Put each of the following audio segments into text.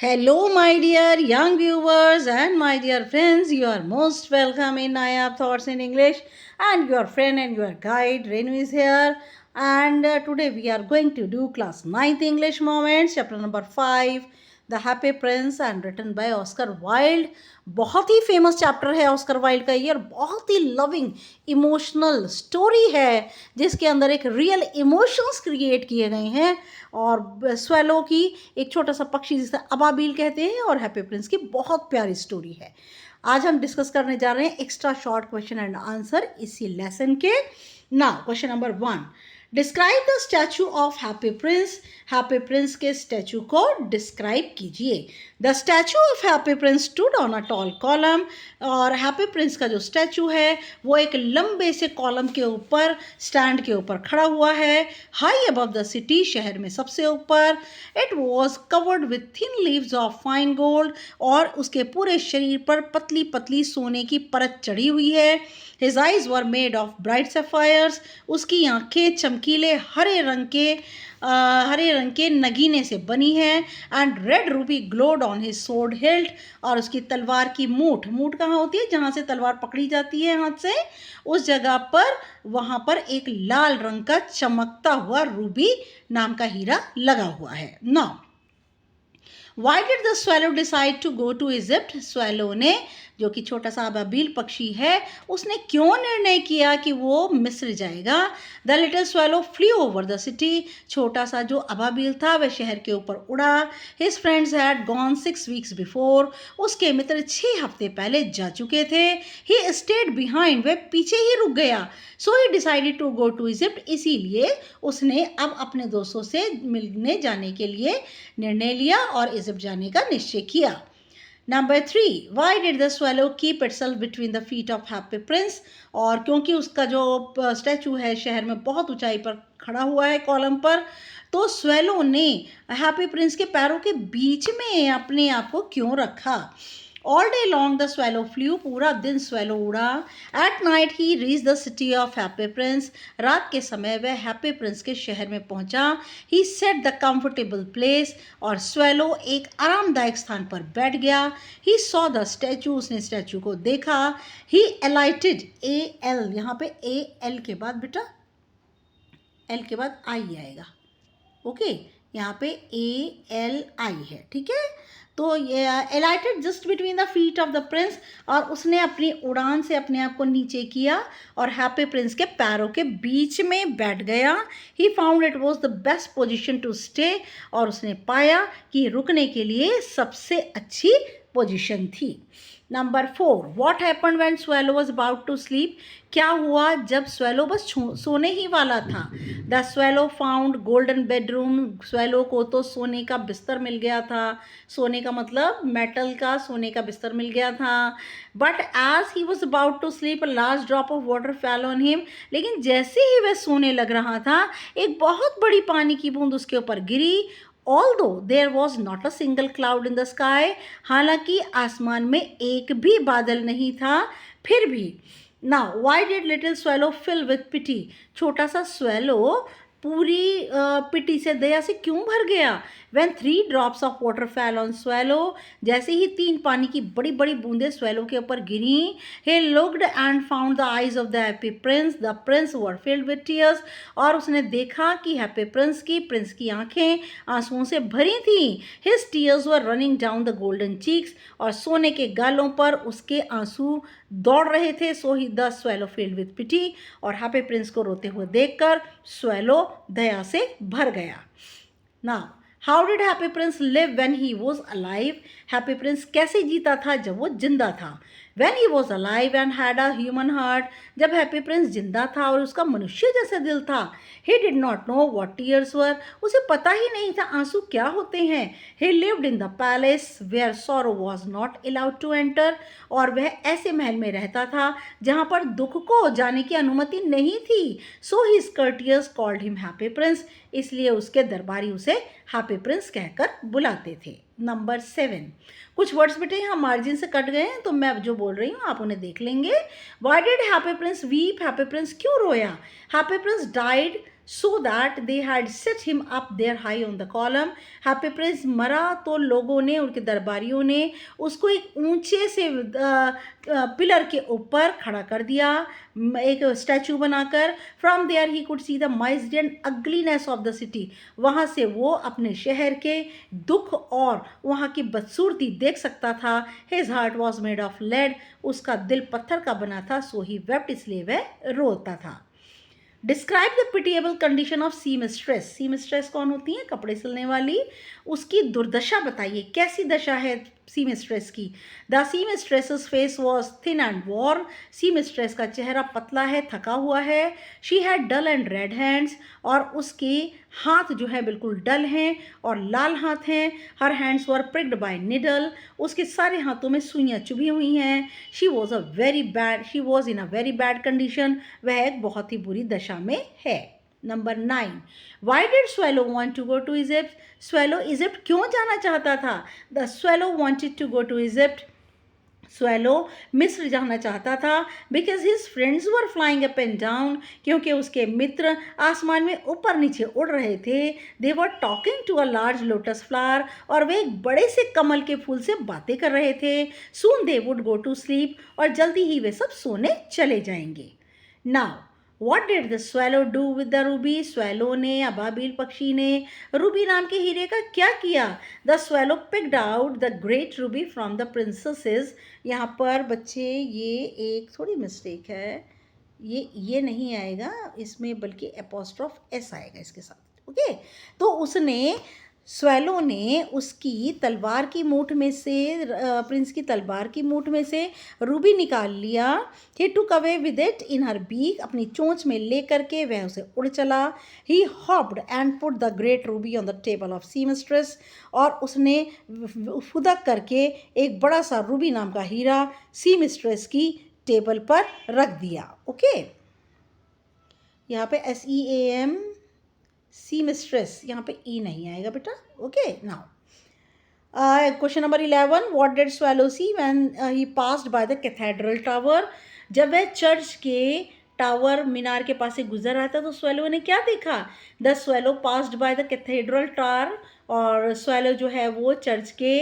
Hello, my dear young viewers and my dear friends. You are most welcome in Nayab Thoughts in English. And your friend and your guide, Renu, is here. And today we are going to do class 9th English Moments, chapter number 5, The Happy Prince, and written by Oscar Wilde. बहुत ही famous chapter है Oscar Wilde का ये, और बहुत ही loving emotional story है जिसके अंदर एक रियल इमोशंस क्रिएट किए गए हैं। और स्वेलो की, एक छोटा सा पक्षी जिसे अबाबील कहते हैं, और हैप्पी प्रिंस की बहुत प्यारी स्टोरी है। आज हम डिस्कस करने जा रहे हैं extra short question and answer इसी लेसन के। Now question number 1, describe the statue of happy Prince. Happy Prince के स्टैचू को डिस्क्राइब कीजिए। The statue of happy Prince stood on a tall column. और हैप्पी प्रिंस का जो statue है वो एक लंबे से कॉलम के ऊपर, स्टैंड के ऊपर खड़ा हुआ है, हाई अबव द सिटी, शहर में सबसे ऊपर। It was covered with thin leaves of fine gold. और उसके पूरे शरीर पर पतली पतली सोने की परत चढ़ी हुई है। His eyes were made of bright sapphires. उसकी आंखें चमकीले हरे रंग के नगीने से बनी है। And red Ruby glowed on his sword hilt. और उसकी तलवार की मूठ कहाँ होती है, जहाँ से तलवार पकड़ी जाती है हाथ से, उस जगह पर वहाँ पर एक लाल रंग का चमकता हुआ रूबी नाम का हीरा लगा हुआ है। Now why did the swallow decide to go to Egypt. Swallow ने, जो कि छोटा सा अबाबील पक्षी है, उसने क्यों निर्णय किया कि वो मिस्र जाएगा। The little swallow flew over the city. छोटा सा जो अबाबील था वह शहर के ऊपर उड़ा। His friends had gone 6 weeks before. उसके मित्र 6 हफ्ते पहले जा चुके थे। ही स्टेड बिहाइंड, वह पीछे ही रुक गया। So he decided to go to Egypt. इसीलिए उसने अब अपने दोस्तों से मिलने जाने के लिए निर्णय लिया और इजिप्ट जाने का निश्चय किया। Number 3, Y did the swallow keep itself between the feet of happy Prince. और क्योंकि उसका जो स्टैचू है शहर में बहुत ऊंचाई पर खड़ा हुआ है कॉलम पर, तो स्वेलो ने हैप्पी प्रिंस के पैरों के बीच में अपने आप को क्यों रखा। All day long the swallow flu. पूरा दिन स्वेलो उड़ा। At night he reach the city of happy Prince. रात के समय वह हैप्पी प्रिंस के शहर में पहुंचा। ही सेट द कंफर्टेबल प्लेस। और स्वेलो एक आरामदायक स्थान पर बैठ गया। He saw the statue. उसने स्टैचू को देखा। ही एलाइटेड, AL, यहाँ पे AL के बाद बेटा L के बाद I आएगा। ओके, यहाँ पे ALI है, ठीक है। तो ये alighted just between the feet of the prince. और उसने अपनी उड़ान से अपने आप को नीचे किया और हैप्पी प्रिंस के पैरों के बीच में बैठ गया। He found it was the best position to stay. और उसने पाया कि रुकने के लिए सबसे अच्छी पोजिशन थी। Number 4, what happen when swallow was about to sleep. क्या हुआ जब स्वेलो बस सोने ही वाला था। The swallow found golden bedroom. Swallow को तो सोने का बिस्तर मिल गया था। सोने का मतलब मेटल का सोने का बिस्तर मिल गया था। But as he was about to sleep, last drop of water fell on him. लेकिन जैसे ही वह सोने लग रहा था, एक बहुत बड़ी पानी की बूंद उसके ऊपर गिरी। Although there was not a single cloud in the sky, हालांकि आसमान में एक भी बादल नहीं था, फिर भी। Now, why did little swallow fill with pity? छोटा सा swallow पूरी पिटी से, दया से क्यों भर गया। When 3 drops of water fell on swallow, जैसे ही 3 पानी की बड़ी बड़ी बूंदें swallow के ऊपर गिरी, he looked and found the eyes of the happy prince. The prince were filled with tears. और उसने देखा कि हैप्पी प्रिंस की आंखें आंसुओं से भरी थी। His tears were running down the golden cheeks. और सोने के गालों पर उसके आंसू दौड़ रहे थे। सो ही द स्वेलो फील्ड विथ पिटी। और हैप्पी प्रिंस को रोते हुए देखकर स्वेलो दया से भर गया। Now, how did happy Prince live when he was alive. Happy Prince कैसे जीता था जब वो जिंदा था। When he was alive and had a human heart, जब हैप्पी प्रिंस जिंदा था और उसका मनुष्य जैसा दिल था। He did not know what tears were, उसे पता ही नहीं था आंसू क्या होते हैं। He lived in the palace where sorrow was not allowed to enter, और वह ऐसे महल में रहता था जहाँ पर दुख को जाने की अनुमति नहीं थी। So his courtiers called him happy prince, इसलिए उसके दरबारी उसे हैप्पी प्रिंस कहकर बुलाते थे। नंबर 7, कुछ वर्ड्स बेटे यहाँ मार्जिन से कट गए हैं, तो मैं जो बोल रही हूँ आप उन्हें देख लेंगे। Y did happy Prince weep. Happy Prince क्यों रोया। Happy Prince died so that they had set him up there high on the column. Happy Prince मरा तो लोगों ने, उनके दरबारियों ने उसको एक ऊंचे से पिलर के ऊपर खड़ा कर दिया, एक स्टैचू बनाकर. From there he could see the misery and ugliness of the city. वहाँ से वो अपने शहर के दुख और वहाँ की बदसूरती देख सकता था. His heart was made of lead. उसका दिल पत्थर का बना था. सो ही वेप्ट, इसलिए वह रोता था. Describe the pitiable condition of seamstress. Seamstress कौन होती है? कपड़े सिलने वाली. उसकी दुर्दशा बताइए, कैसी दशा है सी मिस्ट्रेस की. The seamstress face was thin and worn. Seamstress का चेहरा पतला है, थका हुआ है. She had dull and red hands. और उसके हाथ जो है बिल्कुल डल हैं और लाल हाथ हैं. Her hands were pricked by needle. उसके सारे हाथों में सुइयाँ चुभी हुई हैं. She was in a very bad condition. वह एक बहुत ही बुरी दशा में है. Number 9. Why did swallow want to go to Egypt. Swallow Egypt क्यों जाना चाहता था? The swallow wanted to go to Egypt. Swallow मिस्र जाना चाहता था. Because his friends were flying up and down. क्योंकि उसके मित्र आसमान में ऊपर नीचे उड़ रहे थे. They were talking to a large lotus flower. और वे एक बड़े से कमल के फूल से बातें कर रहे थे. Soon they would go to sleep. और जल्दी ही वे सब सोने चले जाएंगे. Now What did the swallow do with the ruby? swallow ने, अबाबिल पक्षी ने रूबी नाम के हीरे का क्या किया? The swallow picked out the great ruby from the princesses. यहाँ पर बच्चे ये एक थोड़ी मिस्टेक है, ये नहीं आएगा इसमें, बल्कि एपोस्ट्रोफ एस आएगा इसके साथ. ओके, तो उसने स्वेलो ने उसकी तलवार की मूठ में से, प्रिंस की तलवार की मूठ में से रूबी निकाल लिया. He took away with it in her beak. अपनी चोंच में ले करके वह उसे उड़ चला. He hopped and put the great ruby on the table of seamstress. और उसने फुदक करके एक बड़ा सा रूबी नाम का हीरा सी मिस्ट्रेस की टेबल पर रख दिया. ओके, यहाँ पे SEAM सी मिस्ट्रेस, यहाँ पे ई नहीं आएगा बेटा. Okay, now question number 11. What did swallow see when he passed by the cathedral tower. जब वह चर्च के टावर मीनार के पास से गुजर रहा था तो स्वेलो ने क्या देखा? The swallow passed by the cathedral tower. और स्वेलो जो है वो चर्च के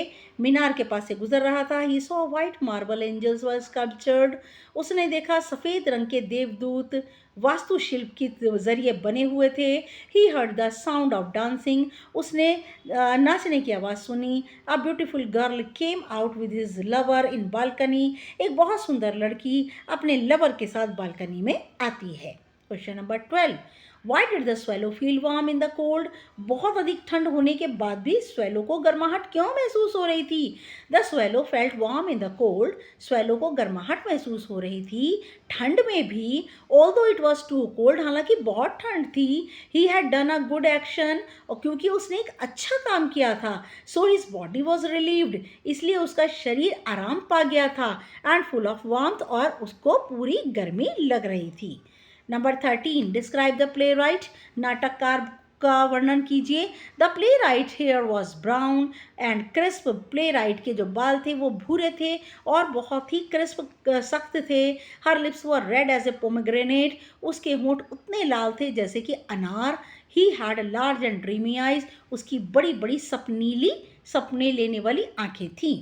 मीनार के पास से गुजर रहा था. He saw white marble angels were sculptured. उसने देखा सफ़ेद रंग के देवदूत वास्तुशिल्प के जरिए बने हुए थे. He heard the sound of dancing. उसने नाचने की आवाज़ सुनी. A beautiful girl came out with his lover in balcony. एक बहुत सुंदर लड़की अपने लवर के साथ बालकनी में आती है. Question number 12. Why did the swallow feel warm in the cold? बहुत अधिक ठंड होने के बाद भी स्वेलो को गर्माहट क्यों महसूस हो रही थी? The swallow felt warm in the cold. Swallow को गर्माहट महसूस हो रही थी ठंड में भी. Although it was too cold, हालांकि बहुत ठंड थी. He had done a good action. और क्योंकि उसने एक अच्छा काम किया था. So his body was relieved. इसलिए उसका शरीर आराम पा गया था. And full of warmth. और उसको पूरी गर्मी लग रही थी. Number 13. Describe the playwright. नाटककार का वर्णन कीजिए. The playwright hair was brown and crisp. Playwright के जो बाल थे वो भूरे थे और बहुत ही क्रिस्प सख्त थे. Her lips were red as a pomegranate. उसके होंठ उतने लाल थे जैसे कि अनार. He had large and dreamy eyes. उसकी बड़ी बड़ी सपने लेने वाली आंखें थीं.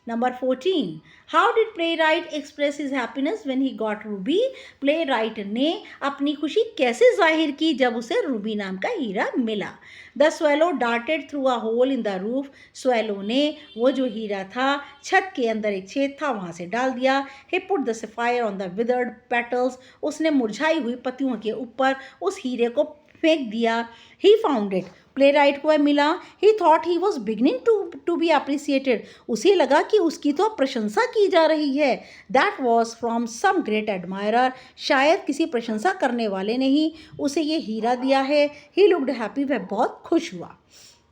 Number 14. How did playwright express his happiness when he got ruby. Playwright ने अपनी खुशी कैसे जाहिर की जब उसे रूबी नाम का हीरा मिला. The swallow darted through a hole in the roof. Swallow ने वो जो हीरा था छत के अंदर एक छेद था वहाँ से डाल दिया. He put the sapphire on the withered petals. उसने मुरझाई हुई पत्तियों के ऊपर उस हीरे को फेंक दिया. He found it. Playwright को वह मिला. He thought he was beginning to be appreciated. उसे लगा कि उसकी तो प्रशंसा की जा रही है. That was from some great admirer. शायद किसी प्रशंसा करने वाले ने ही उसे ये हीरा दिया है. He looked happy. वह बहुत खुश हुआ.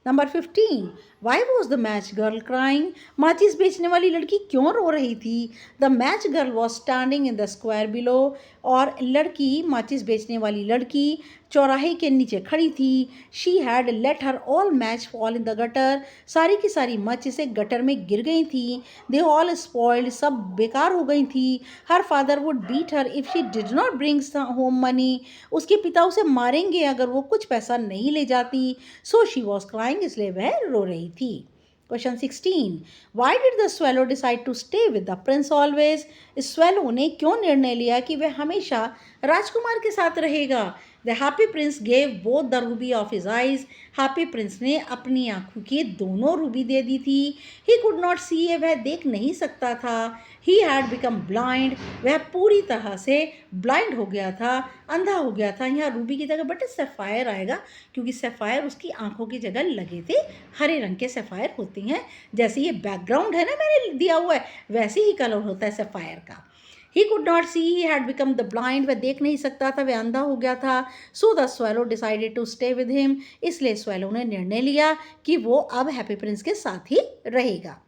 Number 15. Why was the match girl crying? माचिस बेचने वाली लड़की क्यों रो रही थी? The match girl was standing in the square below, और लड़की, माचिस बेचने वाली लड़की चौराहे के नीचे खड़ी थी। She had let her all match fall in the gutter, सारी की सारी माचिसें गटर में गिर गई थी। दे ऑल स्पॉइल्ड, सब बेकार हो गई थी। Her father would beat her if she did not brings home money, उसके पिता उसे मारेंगे अगर वो कुछ पैसा नहीं ले जाती। सो शी वॉज क्राइंग, इसलिए वह रो रही थी। Question 16, why did the swallow decide to stay with the prince always? Swallow ने क्यों निर्णय लिया कि वह हमेशा राजकुमार के साथ रहेगा? The happy Prince gave both the Ruby of his eyes, happy Prince ने अपनी आंखों की दोनों रूबी दे दी थी। ही कुड नॉट सी, वह देख नहीं सकता था। ही हैड बिकम ब्लाइंड, वह पूरी तरह से ब्लाइंड हो गया था, अंधा हो गया था। यहाँ रूबी की जगह बट सैफायर आएगा, क्योंकि सैफायर उसकी आंखों की जगह लगे थे। हरे रंग के सैफायर होते हैं, जैसे ये बैकग्राउंड है ना मैंने दिया हुआ है, वैसे ही कलर होता है सैफायर का। He could not see, he had become the blind, वह देख नहीं सकता था, वह अंधा हो गया था। So the swallow decided to stay with him, इसलिए स्वेलो ने निर्णय लिया कि वो अब हैप्पी प्रिंस के साथ ही रहेगा।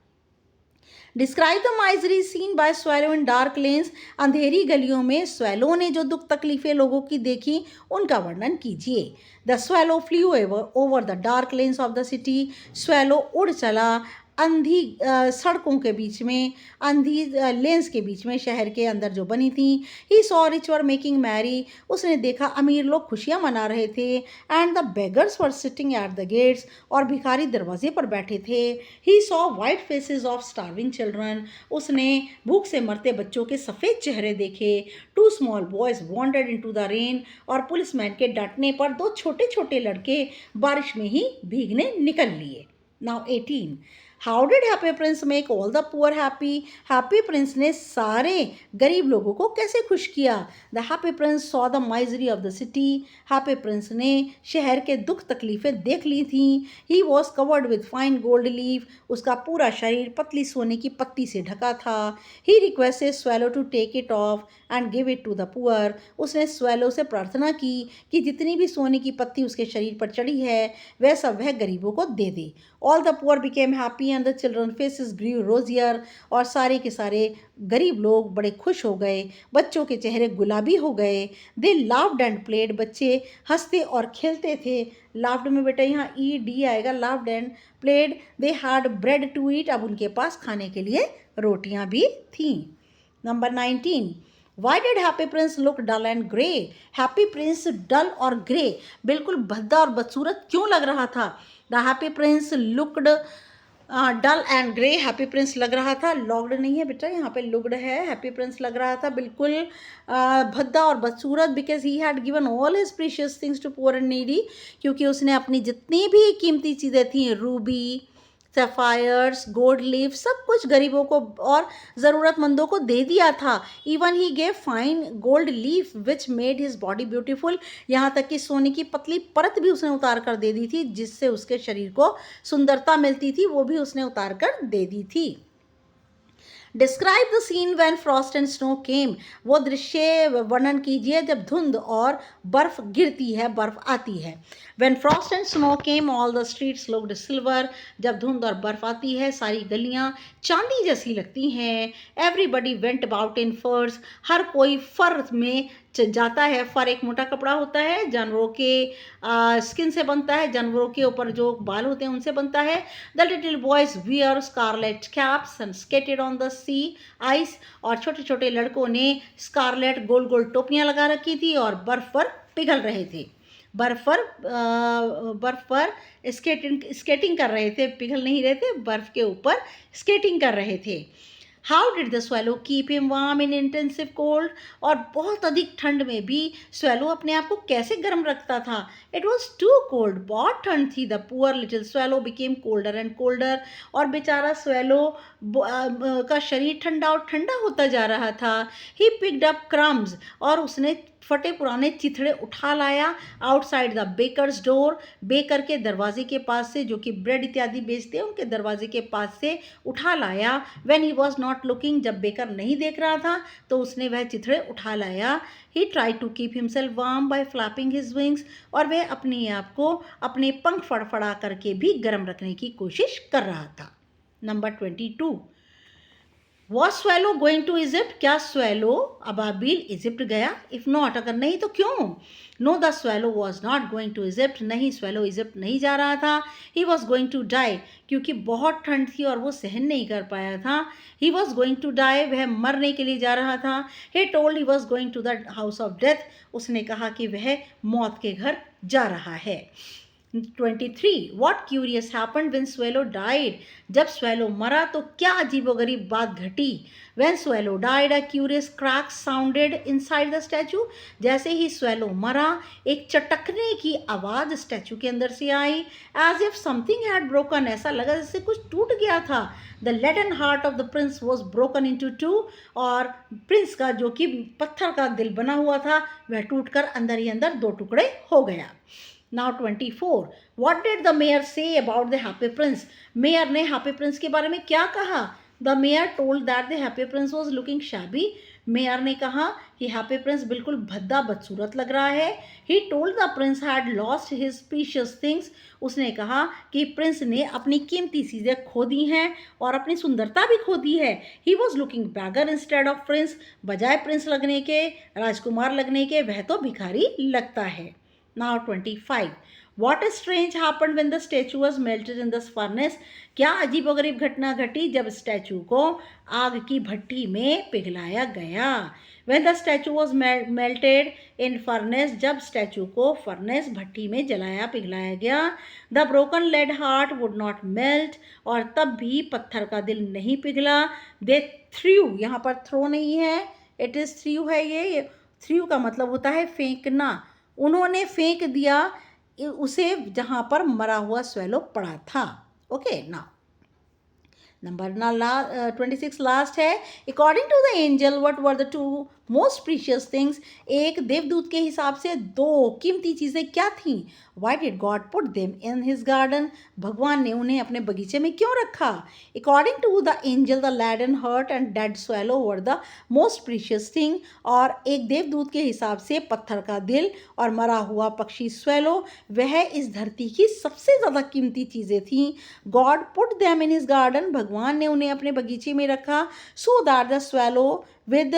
Describe the misery scene by swallow in dark lanes, अंधेरी गलियों में स्वेलो ने जो दुख तकलीफें लोगों की देखी उनका वर्णन कीजिए। The swallow flu over the dark lens of the city, swallow उड़ चला अंधी सड़कों के बीच में, अंधी लेन्स के बीच में, शहर के अंदर जो बनी थी। He saw rich were making merry, उसने देखा अमीर लोग खुशियाँ मना रहे थे। And the beggars were sitting at the gates, और भिखारी दरवाजे पर बैठे थे। He saw white faces of starving children, उसने भूख से मरते बच्चों के सफ़ेद चेहरे देखे। Two small boys wandered into the rain, और पुलिसमैन के डांटने पर दो छोटे छोटे लड़के बारिश में ही भीगने निकल लिए। Now 18, how did happy Prince make all the poor happy? Happy Prince ने सारे गरीब लोगों को कैसे खुश किया? The happy Prince saw the misery of the city, happy Prince ने शहर के दुख तकलीफें देख ली थी। He was covered with fine gold leaf, उसका पूरा शरीर पतली सोने की पत्ती से ढका था। He requested swallow to take it off and give it to the poor, उसने स्वेलो से प्रार्थना की कि जितनी भी सोने की पत्ती उसके शरीर पर चढ़ी है वह सब वह गरीबों को दे दे। All the poor became happy and the children faces grew rosier, और सारे के सारे गरीब लोग बड़े खुश हो गए, बच्चों के चेहरे गुलाबी हो गए। दे लाफ्ड एंड प्लेड, बच्चे हंसते और खेलते थे। लाफ्ड में बेटा यहाँ ई डी आएगा, laughed and played. They had bread to eat, अब उनके पास खाने के लिए रोटियां भी थीं। Number 19, why did happy prince look dull and grey? Happy prince dull और ग्रे, बिल्कुल भद्दा और बदसूरत क्यों लग रहा था? The happy prince looked dull and grey, happy prince लग रहा था, लॉक्ड नहीं है बेटा, यहाँ पे लुकड है। हैप्पी प्रिंस लग रहा था बिल्कुल भद्दा और बदसूरत, because he had given all his precious things to poor and needy, क्योंकि उसने अपनी जितनी भी कीमती चीज़ें थी, रूबी, सैफायर्स, गोल्ड लीफ, सब कुछ गरीबों को और ज़रूरतमंदों को दे दिया था। Even he gave fine gold leaf which made his body beautiful, यहाँ तक कि सोने की पतली परत भी उसने उतार कर दे दी थी, जिससे उसके शरीर को सुंदरता मिलती थी, वो भी उसने उतार कर दे दी थी। Describe the scene when frost and snow came, वो दृश्य वर्णन कीजिए जब धुंध और बर्फ गिरती है, बर्फ आती है। When frost and snow came all the streets looked silver, जब धुंध और बर्फ आती है सारी गलियां चांदी जैसी लगती हैं। एवरीबडी वेंट अबाउट इन फर्स, हर कोई फर में जाता है। फर एक मोटा कपड़ा होता है, जानवरों के स्किन से बनता है, जानवरों के ऊपर जो बाल होते हैं उनसे बनता है। The little boys wear scarlet caps and skated on the sea ice, और छोटे छोटे लड़कों ने स्कारलेट गोल गोल टोपियां लगा रखी थी और बर्फ पर पिघल रहे थे, बर्फ पर स्केटिंग कर रहे थे, पिघल नहीं रहे थे, बर्फ के ऊपर स्केटिंग कर रहे थे। How did the swallow keep him warm in intensive cold, और बहुत अधिक ठंड में भी स्वेलो अपने आप को कैसे गर्म रखता था? इट वॉज टू कोल्ड, बहुत ठंड थी। The poor little swallow became colder and colder, और बेचारा स्वेलो का शरीर ठंडा और ठंडा होता जा रहा था। ही पिक्ड अप क्रम्स, और उसने फटे पुराने चिथड़े उठा लाया outside the baker's door, baker के दरवाजे के पास से, जो कि ब्रेड इत्यादि बेचते हैं उनके दरवाजे के पास से उठा लाया। When he was not looking, जब बेकर नहीं देख रहा था तो उसने वह चिथड़े उठा लाया। He try to keep himself warm by flapping his wings, और वह अपने आप को अपने पंख फड़फड़ा करके भी गर्म रखने की कोशिश कर रहा था। Number 22, was swallow going to Egypt, क्या स्वेलो अबाबिल इजिप्ट गया? इफ नॉट, अगर नहीं तो क्यों? No, the swallow was not going to Egypt, नहीं स्वेलो इजिप्ट नहीं जा रहा था। He was going to die, क्योंकि बहुत ठंड थी और वो सहन नहीं कर पाया था। He was going to die, वह मरने के लिए जा रहा था। He told he was going to the house of death, उसने कहा कि वह मौत के घर जा रहा है। 23, what curious happened when swallow died, जब स्वेलो मरा तो क्या अजीबोगरीब बात घटी? When swallow died a curious crack sounded inside the statue, जैसे ही स्वेलो मरा एक चटकने की आवाज़ स्टैचू के अंदर से आई। As if something had broken, ऐसा लगा जैसे कुछ टूट गया था। The leaden heart of the prince was broken into two, और प्रिंस का जो कि पत्थर का दिल बना हुआ था वह टूटकर अंदर ही अंदर दो टुकड़े हो गया। Now 24, what did the mayor say about the happy prince? Mayor ने हैप्पी प्रिंस के बारे में क्या कहा? The mayor told that the happy prince was looking shabby. Mayor ने कहा कि हैप्पी प्रिंस बिल्कुल भद्दा बदसूरत लग रहा है। He told the prince had lost his precious things. उसने कहा कि प्रिंस ने अपनी कीमती चीज़ें खो दी हैं और अपनी सुंदरता भी खो दी है। He was looking beggar instead of prince. बजाय प्रिंस लगने के, राजकुमार लगने के, वह तो भिखारी लगता है। Now 25, what strange happened when the statue was melted in this furnace? क्या अजीबोगरीब घटना घटी जब स्टैचू को आग की भट्टी में पिघलाया गया? When the statue was melted in furnace, जब स्टैचू को फर्नेस भट्टी में जलाया पिघलाया गया। The broken lead heart would not melt, और तब भी पत्थर का दिल नहीं पिघला। They threw, यहाँ पर थ्रो नहीं है, it is threw है। ये थ्रू का मतलब होता है फेंकना। उन्होंने फेंक दिया उसे जहाँ पर मरा हुआ स्वेलो पड़ा था। ओके, ना नंबर 26 लास्ट है। According to the angel what were the two most precious things, एक देवदूत के हिसाब से दो कीमती चीज़ें क्या थीं? Why did God put them in his garden, भगवान ने उन्हें अपने बगीचे में क्यों रखा? According to the angel the leaden heart and dead swallow were the most precious thing, और एक देवदूत के हिसाब से पत्थर का दिल और मरा हुआ पक्षी स्वेलो वह इस धरती की सबसे ज़्यादा कीमती चीज़ें थीं। God put them in his garden, भगवान ने उन्हें अपने बगीचे में रखा। So that the swallow with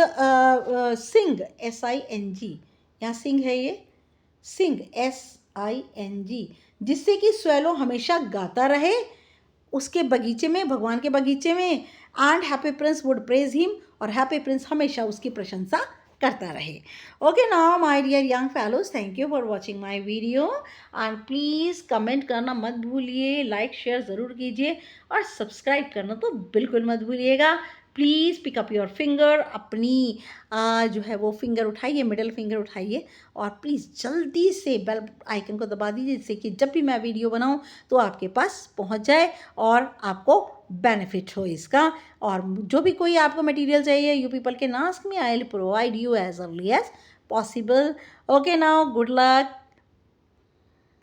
sing SING, यहाँ सिंग है, ये सिंग SING, जिससे कि स्वेलो हमेशा गाता रहे उसके बगीचे में, भगवान के बगीचे में। And happy prince would praise him, और हैप्पी प्रिंस हमेशा उसकी प्रशंसा करता रहे। Okay, now my dear young fellows, thank you for watching my video, and please comment करना मत भूलिए, लाइक शेयर ज़रूर कीजिए, और सब्सक्राइब करना तो बिल्कुल मत भूलिएगा। Please pick up your finger, अपनी जो है वो फिंगर उठाइए, मिडल फिंगर उठाइए, और प्लीज़ जल्दी से बेल आइकन को दबा दीजिए, जिससे कि जब भी मैं वीडियो बनाऊं तो आपके पास पहुंच जाए और आपको बेनिफिट हो इसका। और जो भी कोई आपको मटेरियल चाहिए, you people can ask me, I will provide you as early as possible. Okay, now good luck.